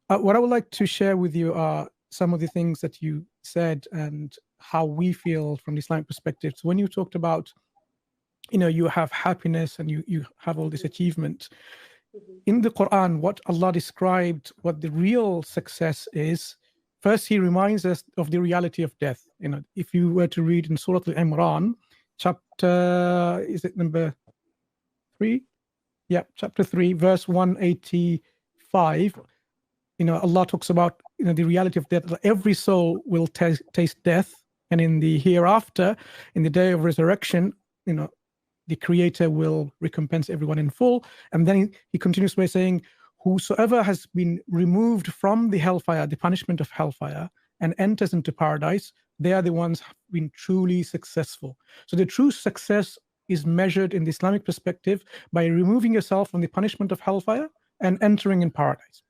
What I would like to share with you are some of the things that you said and how we feel from the Islamic perspective. So when you talked about, you have happiness and you have all this achievement in the Quran, what Allah described, what the real success is. First, He reminds us of the reality of death. If you were to read in Surah Al-Imran, chapter, is it number 3? Yeah, chapter 3, verse 185. Allah talks about the reality of death. Every soul will taste death, and in the hereafter, in the day of resurrection, the Creator will recompense everyone in full. And then he continues by saying, whosoever has been removed from the hellfire, the punishment of hellfire, and enters into paradise, they are the ones who have been truly successful. So the true success is measured in the Islamic perspective by removing yourself from the punishment of hellfire and entering in paradise.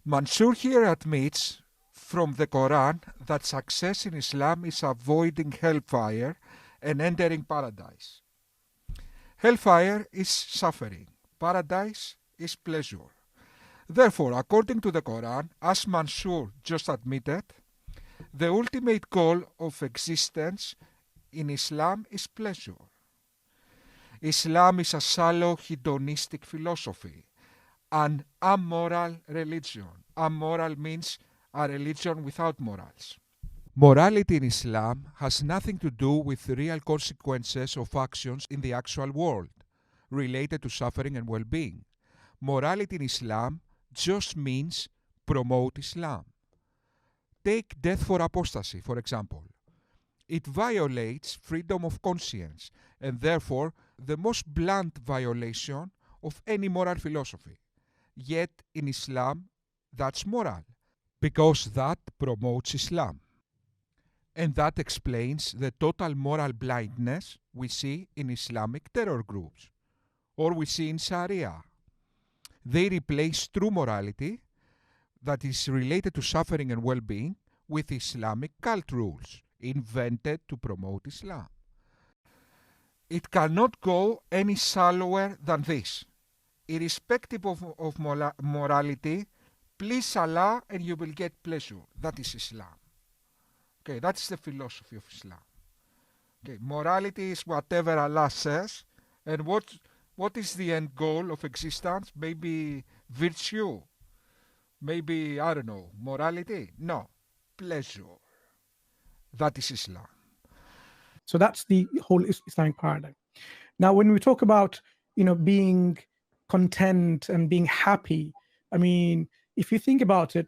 Mansur here admits from the Quran that success in Islam is avoiding hellfire and entering paradise. Hellfire is suffering, paradise is pleasure. Therefore, according to the Quran, as Mansur just admitted, the ultimate goal of existence in Islam is pleasure. Islam is a shallow hedonistic philosophy, an amoral religion. Amoral means a religion without morals. Morality in Islam has nothing to do with the real consequences of actions in the actual world related to suffering and well-being. Morality in Islam just means promote Islam. Take death for apostasy, for example. It violates freedom of conscience and therefore the most blunt violation of any moral philosophy. Yet in Islam, that's moral because that promotes Islam. And that explains the total moral blindness we see in Islamic terror groups or we see in Sharia. They replace true morality that is related to suffering and well-being with Islamic cult rules invented to promote Islam. It cannot go any shallower than this. Irrespective of morality, please Allah and you will get pleasure. That is Islam. Okay, that's the philosophy of Islam. Okay, morality is whatever Allah says, and what is the end goal of existence? Maybe virtue, maybe I don't know, morality? No, pleasure. That is Islam. So that's the whole Islamic paradigm. Now, when we talk about being content and being happy, I mean, if you think about it,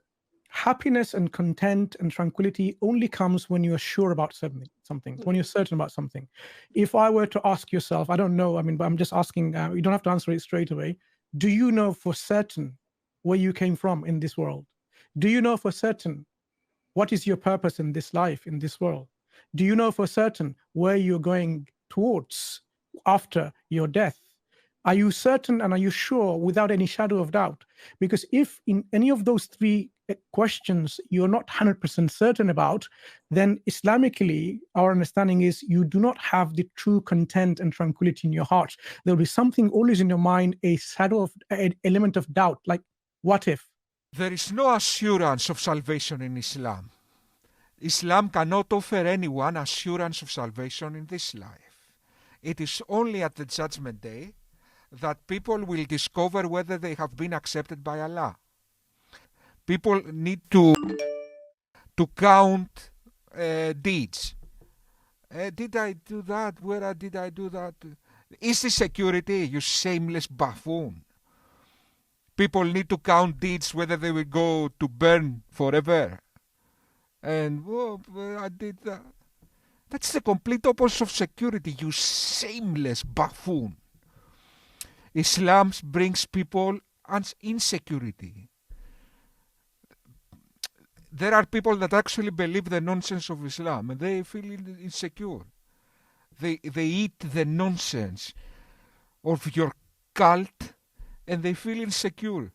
happiness and content and tranquility only comes when you're sure about something, when you're certain about something. If I were to ask yourself, I don't know, I mean, but I'm just asking, you don't have to answer it straight away. Do you know for certain where you came from in this world? Do you know for certain what is your purpose in this life, in this world? Do you know for certain where you're going towards after your death? Are you certain and are you sure without any shadow of doubt? Because if in any of those three questions you're not 100% certain about, then Islamically, our understanding is you do not have the true content and tranquility in your heart. There'll be something always in your mind, a shadow of an element of doubt, like what if? There is no assurance of salvation in Islam. Islam cannot offer anyone assurance of salvation in this life. It is only at the Judgment Day that people will discover whether they have been accepted by Allah. People need to count deeds. Did I do that? Where did I do that? Is this security, you shameless buffoon? People need to count deeds whether they will go to burn forever. And I did that. That's the complete opposite of security, you shameless buffoon. Islam brings people insecurity. There are people that actually believe the nonsense of Islam and they feel insecure. They eat the nonsense of your cult and they feel insecure.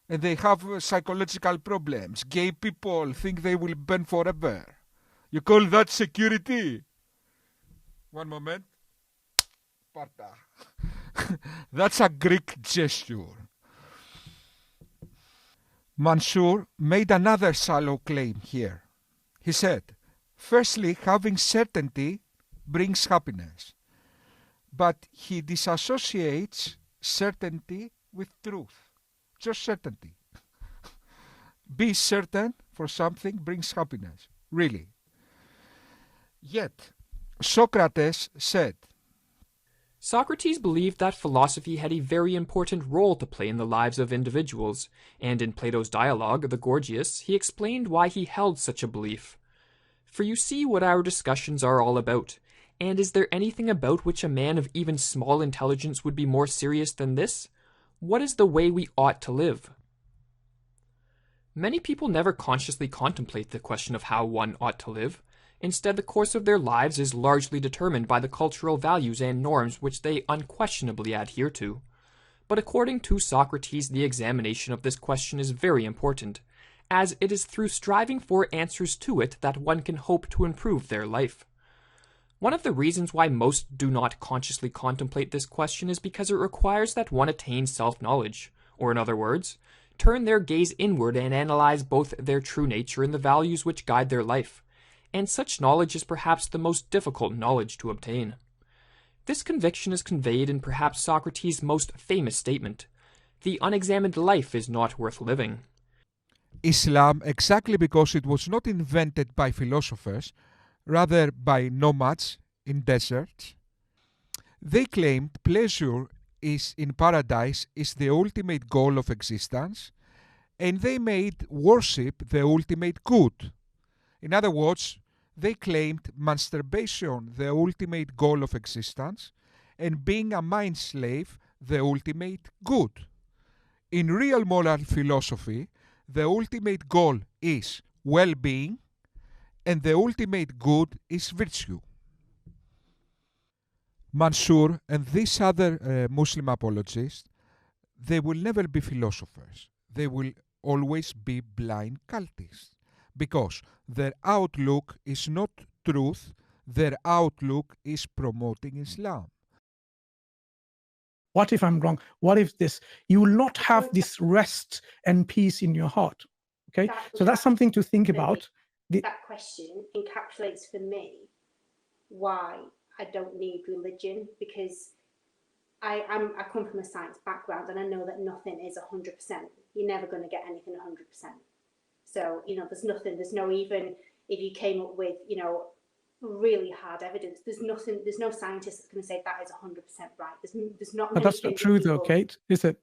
And they have psychological problems. Gay people think they will burn forever. You call that security? One moment. Parta. That's a Greek gesture. Mansur made another shallow claim here. He said, firstly, having certainty brings happiness, but he disassociates certainty with truth. Just certainty. Be certain for something brings happiness. Really. Yet, Socrates said, Socrates believed that philosophy had a very important role to play in the lives of individuals, and in Plato's dialogue, the Gorgias, he explained why he held such a belief. For you see what our discussions are all about, and is there anything about which a man of even small intelligence would be more serious than this? What is the way we ought to live? Many people never consciously contemplate the question of how one ought to live. Instead, the course of their lives is largely determined by the cultural values and norms which they unquestionably adhere to. But according to Socrates, the examination of this question is very important, as it is through striving for answers to it that one can hope to improve their life. One of the reasons why most do not consciously contemplate this question is because it requires that one attain self-knowledge, or in other words, turn their gaze inward and analyze both their true nature and the values which guide their life. And such knowledge is perhaps the most difficult knowledge to obtain. This conviction is conveyed in perhaps Socrates' most famous statement, "The unexamined life is not worth living." Islam, exactly because it was not invented by philosophers, rather by nomads in deserts, they claimed pleasure is in paradise is the ultimate goal of existence, and they made worship the ultimate good. In other words, they claimed masturbation the ultimate goal of existence, and being a mind slave the ultimate good. In real moral philosophy, the ultimate goal is well-being, and the ultimate good is virtue. Mansur and these other Muslim apologists, they will never be philosophers. They will always be blind cultists, because their outlook is not truth, their outlook is promoting Islam. What if I'm wrong? What if this? You will not have this rest and peace in your heart. Okay, so that's something to think about. That question encapsulates for me why I don't need religion, because I come from a science background, and I know that nothing is 100%. You're never going to get anything 100%. So, there's no, even if you came up with, really hard evidence, there's no scientist that's going to say that is 100% right. There's not. But that's not true though, Kate, is it?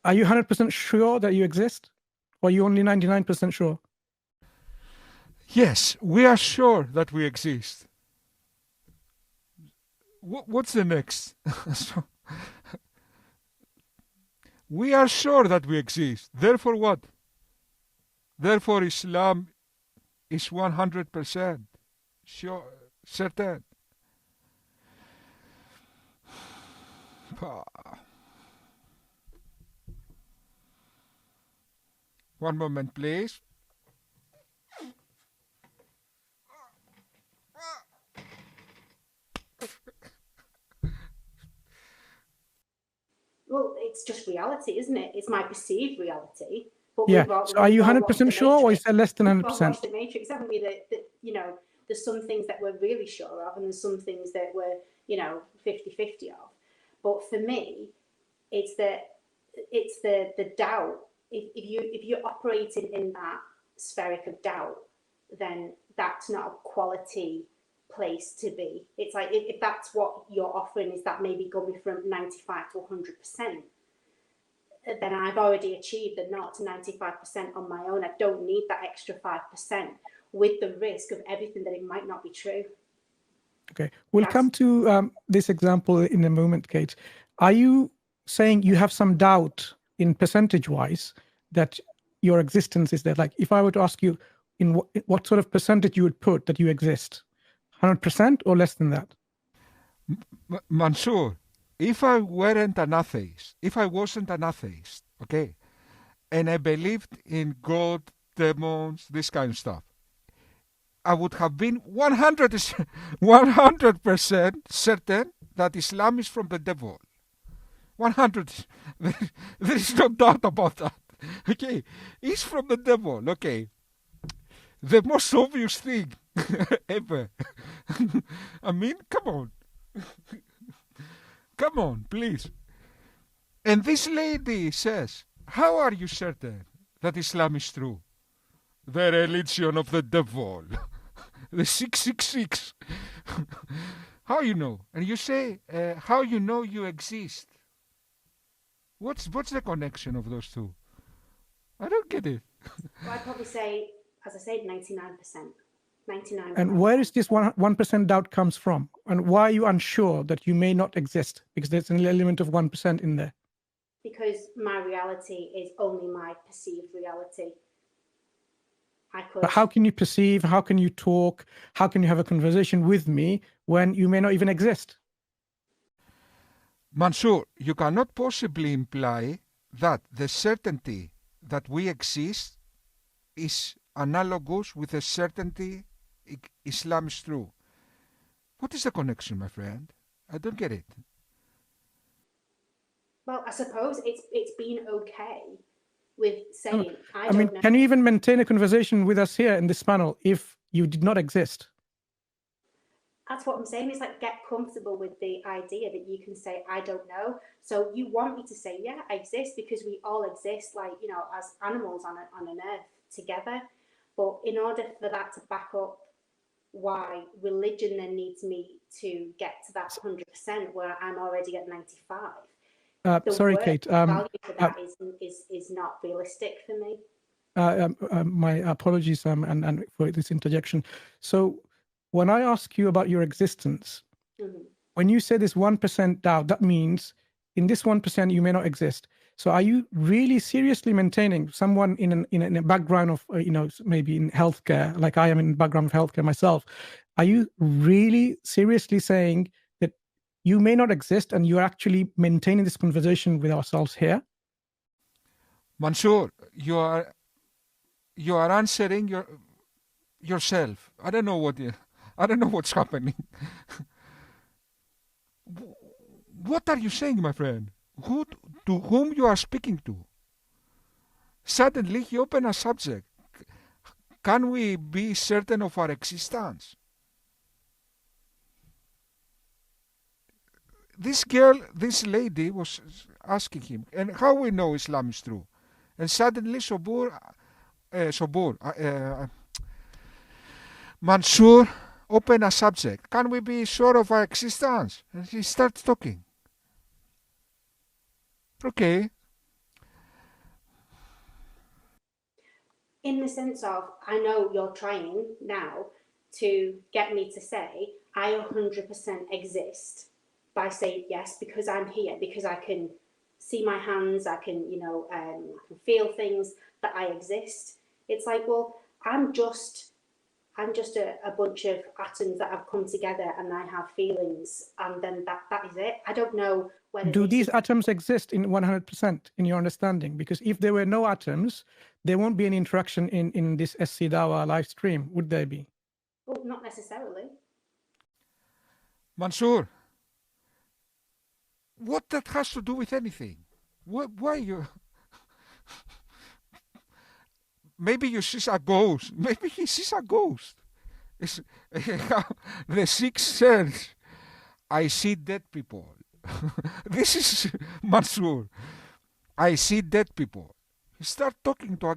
Are you 100% sure that you exist? Or are you only 99% sure? Yes, we are sure that we exist. What's the next? We are sure that we exist. Therefore what? Therefore Islam is 100% sure, certain. One moment, please. Well, it's just reality, isn't it? It's my perceived reality. But yeah. So are you 100% sure, or is that less than 100%? The Matrix, haven't we? That there's some things that we're really sure of, and there's some things that we're 50-50 of. But for me, it's the doubt. If you're operating in that spheric of doubt, then that's not a quality place to be. It's like if that's what you're offering, is that maybe going from 95 to 100%, then I've already achieved the 0 to 95% on my own. I don't need that extra 5%, with the risk of everything that it might not be true. Okay, we'll come to this example in a moment, Kate. Are you saying you have some doubt in percentage-wise that your existence is there? Like, if I were to ask you in what sort of percentage you would put that you exist, 100% or less than that? Mansur, if I wasn't an atheist, okay, and I believed in God, demons, this kind of stuff, I would have been 100% certain that Islam is from the devil. 100. There is no doubt about that. Okay, is from the devil. Okay, the most obvious thing ever. I mean, come on. Come on, please. And this lady says, how are you certain that Islam is true? The religion of the devil. The 666. How you know? And you say, how you know you exist? What's the connection of those two? I don't get it. Well, I'd probably say, as I said, 99%. 99%. And where is this 1% doubt comes from? And why are you unsure that you may not exist? Because there's an element of 1% in there. Because my reality is only my perceived reality. But how can you perceive? How can you talk? How can you have a conversation with me when you may not even exist? Mansur, you cannot possibly imply that the certainty that we exist is analogous with the certainty Islam is true. What is the connection, my friend? I don't get it. Well, I suppose it's been okay with saying, I mean, don't know. can you even maintain a conversation with us here in this panel if you did not exist? That's what I'm saying. It's like, get comfortable with the idea that you can say, I don't know. So you want me to say, yeah, I exist, because we all exist, like, you know, as animals on an earth together. But in order for that to back up why religion then needs me to get to that 100% where I'm already at 95. Sorry, Kate. Value for that is not realistic for me. My apologies and for this interjection. So when I ask you about your existence, when you say this 1% doubt, that means in this 1% you may not exist. So are you really seriously maintaining, someone in a background of, maybe in healthcare, like I am in the background of healthcare myself, are you really seriously saying that you may not exist and you're actually maintaining this conversation with ourselves here? Mansur, you are answering yourself. I don't know what's happening. What are you saying, my friend? To whom you are speaking to? Suddenly he opened a subject. Can we be certain of our existence? This lady was asking him, and how we know Islam is true? And suddenly Mansur opened a subject. Can we be sure of our existence? And he starts talking. Okay. In the sense of, I know you're trying now to get me to say, I 100% exist by saying yes, because I'm here, because I can see my hands, I can, I can feel things, that I exist. It's like, well, I'm just a bunch of atoms that have come together and I have feelings, and then that is it. I don't know whether... Do these atoms exist in 100% in your understanding? Because if there were no atoms, there won't be any interaction in this SC Dawa live stream, would there be? Oh, not necessarily. Mansur, what that has to do with anything? Why you... Maybe you see a ghost. Maybe he sees a ghost. The sixth sense. I see dead people. This is Mansur. I see dead people. He starts talking to a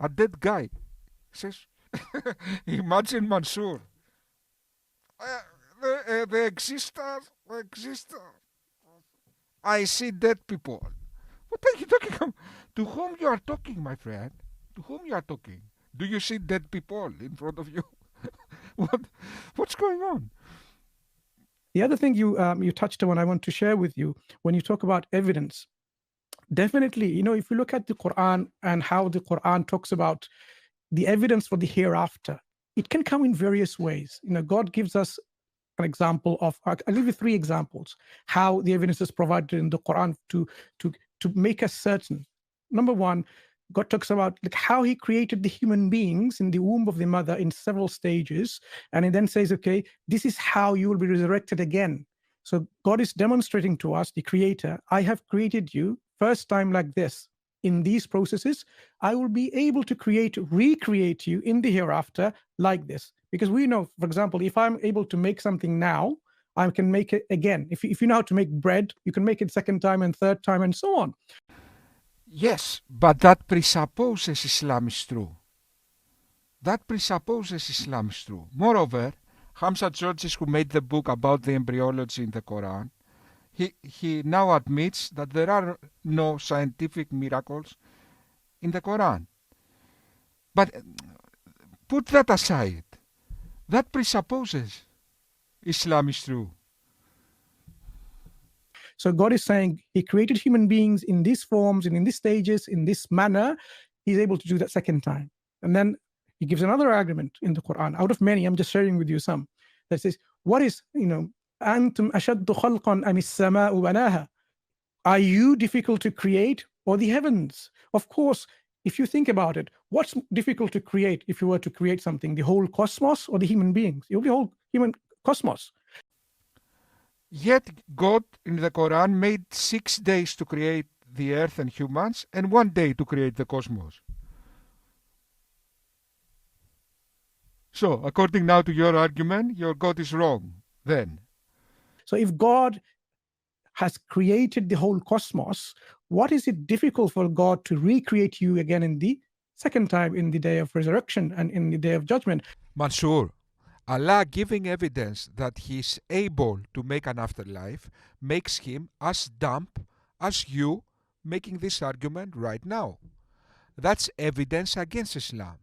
dead guy. He says, imagine Mansur. The existence. I see dead people. What are you talking about? To whom you are talking, my friend? To whom you are talking? Do you see dead people in front of you? What's going on? The other thing you touched on, I want to share with you, when you talk about evidence, definitely, if you look at the Quran and how the Quran talks about the evidence for the hereafter, it can come in various ways. God gives us an example of, I'll give you 3 examples, how the evidence is provided in the Quran to make us certain. Number 1, God talks about how he created the human beings in the womb of the mother in several stages. And he then says, okay, this is how you will be resurrected again. So God is demonstrating to us, the creator, I have created you first time like this. in these processes, I will be able to recreate you in the hereafter like this. Because we know, for example, if I'm able to make something now, I can make it again. If you know how to make bread, you can make it second time and third time and so on. Yes, but that presupposes Islam is true. That presupposes Islam is true. Moreover, Hamza Georges, who made the book about the embryology in the Quran, he now admits that there are no scientific miracles in the Quran. But put that aside. That presupposes Islam is true. So God is saying he created human beings in these forms and in these stages, in this manner. He's able to do that second time. And then he gives another argument in the Quran. Out of many, I'm just sharing with you some. That says, what is, أَنْتُمْ أَشَدُّ خَلْقًا أَمِ السَّمَاءُ بَنَاهَا? Are you difficult to create or the heavens? Of course, if you think about it, what's difficult to create if you were to create something? The whole cosmos or the human beings? The whole human cosmos. Yet God in the Quran made 6 days to create the earth and humans and 1 day to create the cosmos. So, according now to your argument, your God is wrong then. So if God has created the whole cosmos, what is it difficult for God to recreate you again in the second time, in the day of resurrection and in the day of judgment? Mansur, Allah giving evidence that He is able to make an afterlife makes Him as dumb as you making this argument right now. That's evidence against Islam.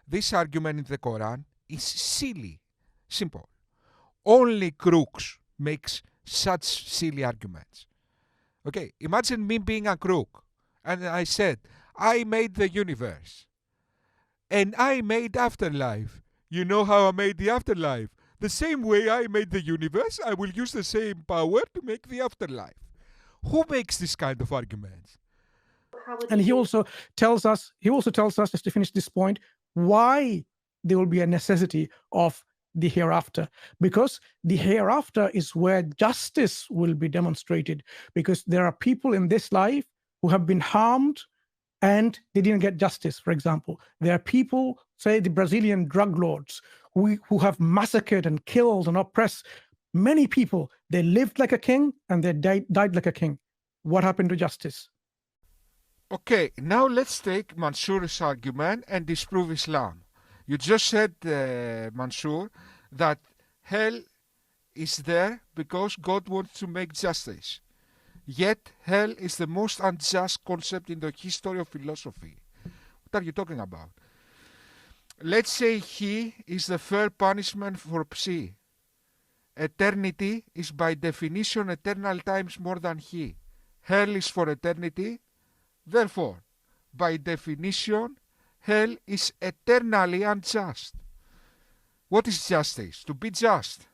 This argument in the Quran is silly, simple. Only crooks makes such silly arguments. Okay, imagine me being a crook and I said, I made the universe and I made afterlife. You know how I made the afterlife? The same way I made the universe, I will use the same power to make the afterlife. Who makes this kind of arguments? And he also tells us, just to finish this point, why there will be a necessity of the hereafter. Because the hereafter is where justice will be demonstrated. Because there are people in this life who have been harmed and they didn't get justice, for example. There are people, say the Brazilian drug lords, who have massacred and killed and oppressed many people. They lived like a king and they died like a king. What happened to justice? Okay, now let's take Mansur's argument and disprove Islam. You just said, Mansur, that hell is there because God wants to make justice. Yet, hell is the most unjust concept in the history of philosophy. What are you talking about? Let's say he is the fair punishment for psi. Eternity is by definition eternal times more than he. Hell is for eternity. Therefore, by definition, hell is eternally unjust. What is justice? To be just.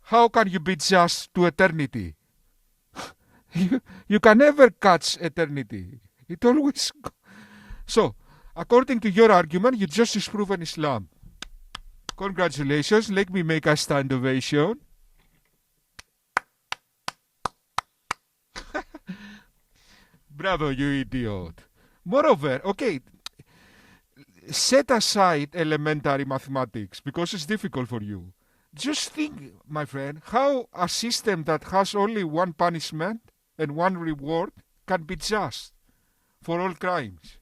How can you be just to eternity? You can never catch eternity. It always... So, according to your argument, you just disproven Islam. Congratulations. Let me make a stand ovation. Bravo, you idiot. Moreover, okay, set aside elementary mathematics because it's difficult for you. Just think, my friend, how a system that has only one punishment and one reward can be just for all crimes.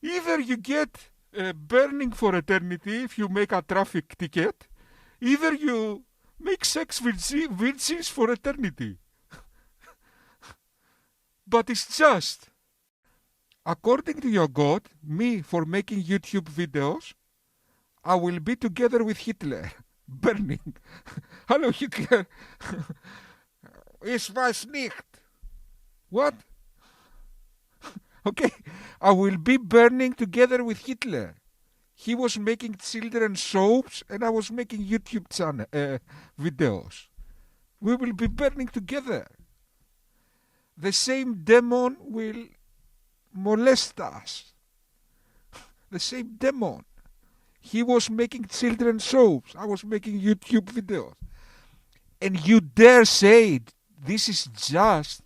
Either you get burning for eternity if you make a traffic ticket, either you make sex virgins for eternity. But it's just. According to your God, me for making YouTube videos, I will be together with Hitler, burning. Hello, Hitler. Ich weiß nicht. What? Okay, I will be burning together with Hitler. He was making children's soaps and I was making YouTube channel videos. We will be burning together. The same demon will molest us. The same demon. He was making children's soaps. I was making YouTube videos. And you dare say this is just.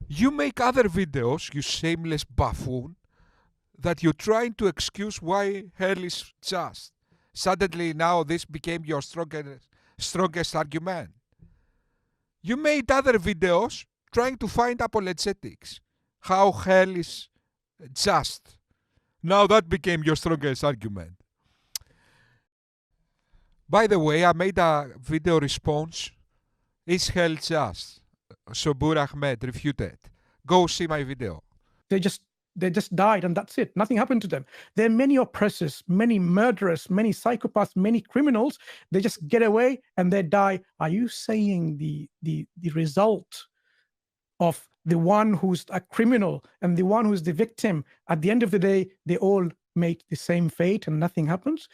You make other videos, you shameless buffoon, that you're trying to excuse why hell is just. Suddenly now this became your strongest argument. You made other videos trying to find apologetics, how hell is just. Now that became your strongest argument. By the way, I made a video response. Is hell just? Mansur Ahmad refuted. Go see my video. They just died and that's it. Nothing happened to them. There are many oppressors, many murderers, many psychopaths, many criminals. They just get away and they die. Are you saying the result of the one who's a criminal and the one who's the victim, at the end of the day, they all make the same fate and nothing happens?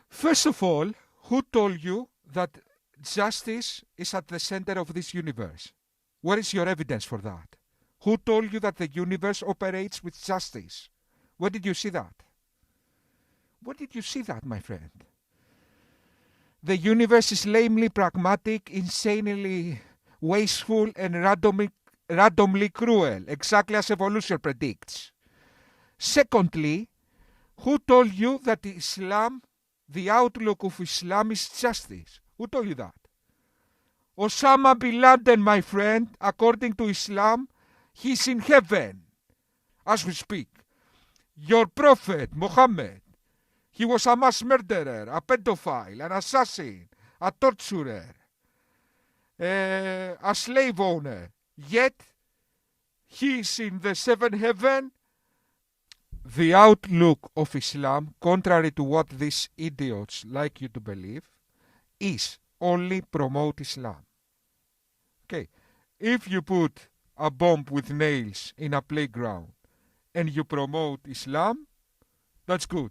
First of all, who told you that justice is at the center of this universe? What is your evidence for that? Who told you that the universe operates with justice? Where did you see that? Where did you see that, my friend? The universe is lamely pragmatic, insanely wasteful, and randomly cruel, exactly as evolution predicts. Secondly, who told you that Islam, the outlook of Islam, is justice? Who told you that? Osama bin Laden, my friend, according to Islam, he's in heaven as we speak. Your prophet, Muhammad, he was a mass murderer, a pedophile, an assassin, a torturer, a slave owner. Yet, he's in the seventh heaven. The outlook of Islam, contrary to what these idiots like you to believe, is only promote Islam. Okay, if you put a bomb with nails in a playground and you promote Islam, that's good.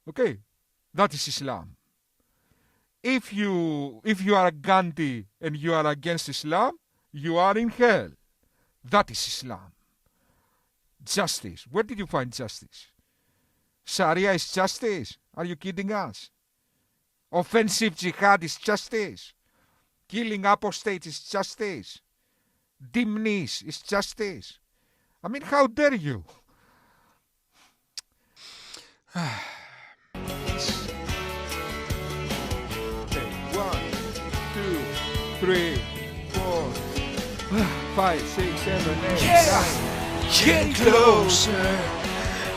Okay, that is Islam. If you are a Gandhi and you are against Islam, you are in hell. That is Islam. Justice. Where did you find justice? Sharia is justice. Are you kidding us? Offensive jihad is justice. Killing apostates is justice. Dimnis is justice. I mean, how dare you? Okay, 1, 2, 3, 4, 5, 6, 7, 8. Yeah. Getting closer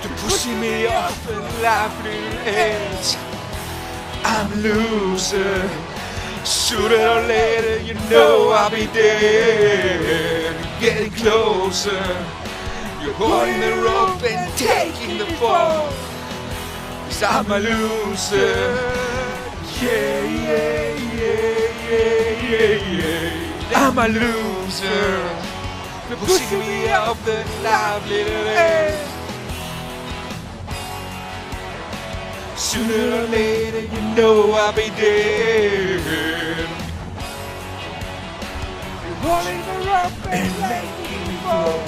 to pushing me off the laughing edge. I'm a loser. Sooner or later, you know I'll be dead. Getting closer. You're holding the rope and taking the fall. 'Cause I'm a loser. Yeah, yeah, yeah, yeah, yeah, yeah. I'm a loser. They're pushing me off the lively edge. Sooner or later, you know I'll be dead. You're holding the rope and making me fall.